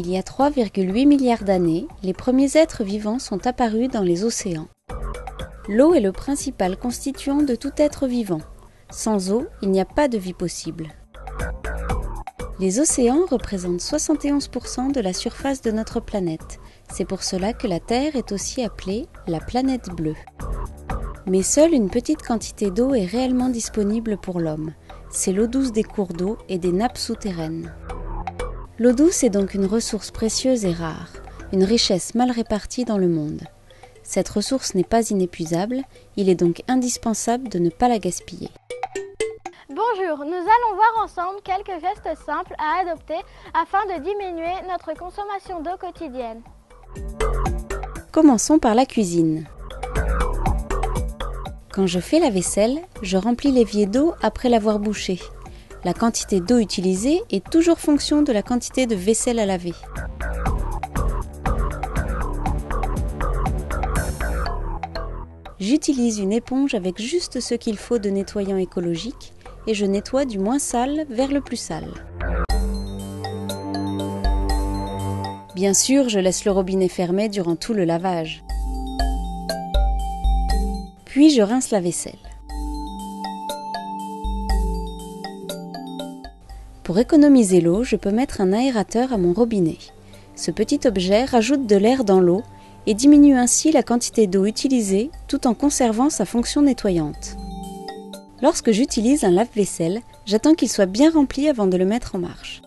Il y a 3,8 milliards d'années, les premiers êtres vivants sont apparus dans les océans. L'eau est le principal constituant de tout être vivant. Sans eau, il n'y a pas de vie possible. Les océans représentent 71% de la surface de notre planète. C'est pour cela que la Terre est aussi appelée la planète bleue. Mais seule une petite quantité d'eau est réellement disponible pour l'homme. C'est l'eau douce des cours d'eau et des nappes souterraines. L'eau douce est donc une ressource précieuse et rare, une richesse mal répartie dans le monde. Cette ressource n'est pas inépuisable, il est donc indispensable de ne pas la gaspiller. Bonjour, nous allons voir ensemble quelques gestes simples à adopter afin de diminuer notre consommation d'eau quotidienne. Commençons par la cuisine. Quand je fais la vaisselle, je remplis l'évier d'eau après l'avoir bouché. La quantité d'eau utilisée est toujours fonction de la quantité de vaisselle à laver. J'utilise une éponge avec juste ce qu'il faut de nettoyant écologique et je nettoie du moins sale vers le plus sale. Bien sûr, je laisse le robinet fermé durant tout le lavage. Puis je rince la vaisselle. Pour économiser l'eau, je peux mettre un aérateur à mon robinet. Ce petit objet rajoute de l'air dans l'eau et diminue ainsi la quantité d'eau utilisée tout en conservant sa fonction nettoyante. Lorsque j'utilise un lave-vaisselle, j'attends qu'il soit bien rempli avant de le mettre en marche.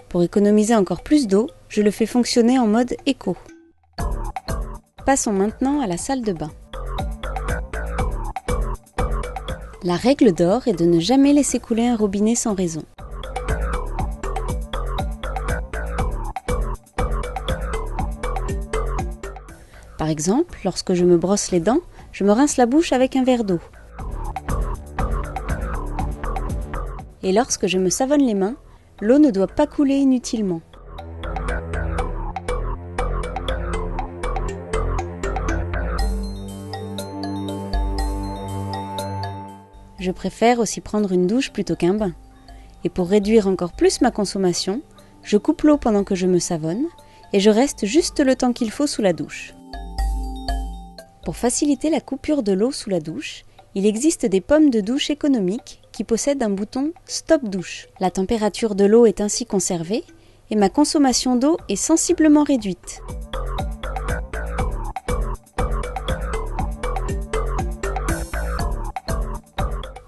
Pour économiser encore plus d'eau, je le fais fonctionner en mode éco. Passons maintenant à la salle de bain. La règle d'or est de ne jamais laisser couler un robinet sans raison. Par exemple, lorsque je me brosse les dents, je me rince la bouche avec un verre d'eau. Et lorsque je me savonne les mains, l'eau ne doit pas couler inutilement. Je préfère aussi prendre une douche plutôt qu'un bain. Et pour réduire encore plus ma consommation, je coupe l'eau pendant que je me savonne et je reste juste le temps qu'il faut sous la douche. Pour faciliter la coupure de l'eau sous la douche, il existe des pommes de douche économiques qui possèdent un bouton « Stop douche ». La température de l'eau est ainsi conservée et ma consommation d'eau est sensiblement réduite.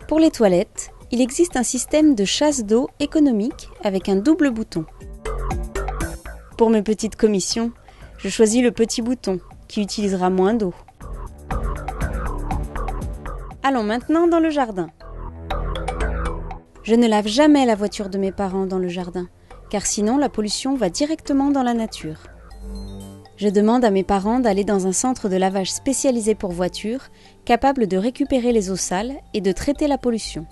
Pour les toilettes, il existe un système de chasse d'eau économique avec un double bouton. Pour mes petites commissions, je choisis le petit bouton qui utilisera moins d'eau. Allons maintenant dans le jardin. Je ne lave jamais la voiture de mes parents dans le jardin, car sinon la pollution va directement dans la nature. Je demande à mes parents d'aller dans un centre de lavage spécialisé pour voitures, capable de récupérer les eaux sales et de traiter la pollution.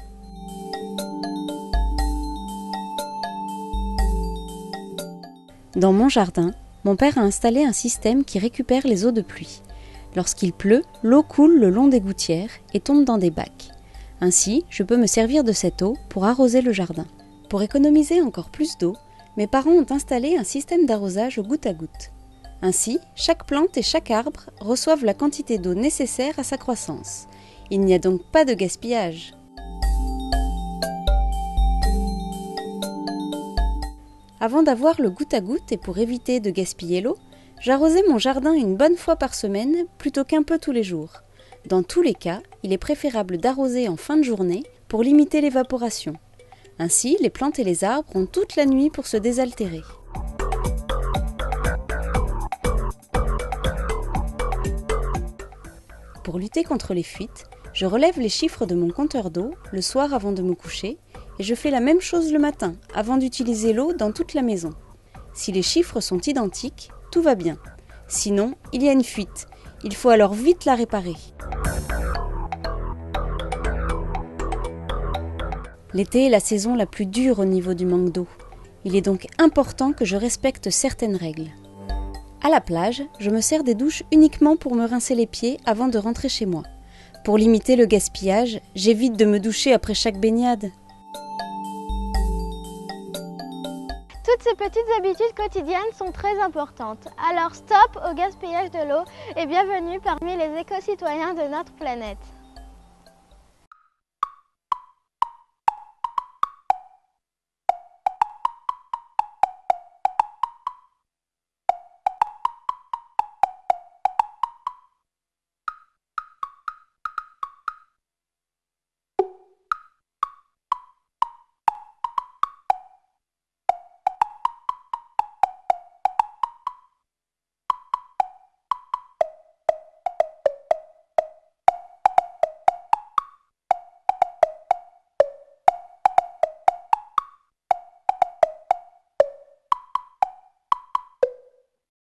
Dans mon jardin, mon père a installé un système qui récupère les eaux de pluie. Lorsqu'il pleut, l'eau coule le long des gouttières et tombe dans des bacs. Ainsi, je peux me servir de cette eau pour arroser le jardin. Pour économiser encore plus d'eau, mes parents ont installé un système d'arrosage au goutte à goutte. Ainsi, chaque plante et chaque arbre reçoivent la quantité d'eau nécessaire à sa croissance. Il n'y a donc pas de gaspillage. Avant d'avoir le goutte à goutte et pour éviter de gaspiller l'eau, j'arrosais mon jardin une bonne fois par semaine plutôt qu'un peu tous les jours. Dans tous les cas, il est préférable d'arroser en fin de journée pour limiter l'évaporation. Ainsi, les plantes et les arbres ont toute la nuit pour se désaltérer. Pour lutter contre les fuites, je relève les chiffres de mon compteur d'eau le soir avant de me coucher et je fais la même chose le matin avant d'utiliser l'eau dans toute la maison. Si les chiffres sont identiques, tout va bien. Sinon, il y a une fuite. Il faut alors vite la réparer. L'été est la saison la plus dure au niveau du manque d'eau. Il est donc important que je respecte certaines règles. À la plage, je me sers des douches uniquement pour me rincer les pieds avant de rentrer chez moi. Pour limiter le gaspillage, j'évite de me doucher après chaque baignade. Toutes ces petites habitudes quotidiennes sont très importantes. Alors stop au gaspillage de l'eau et bienvenue parmi les éco-citoyens de notre planète.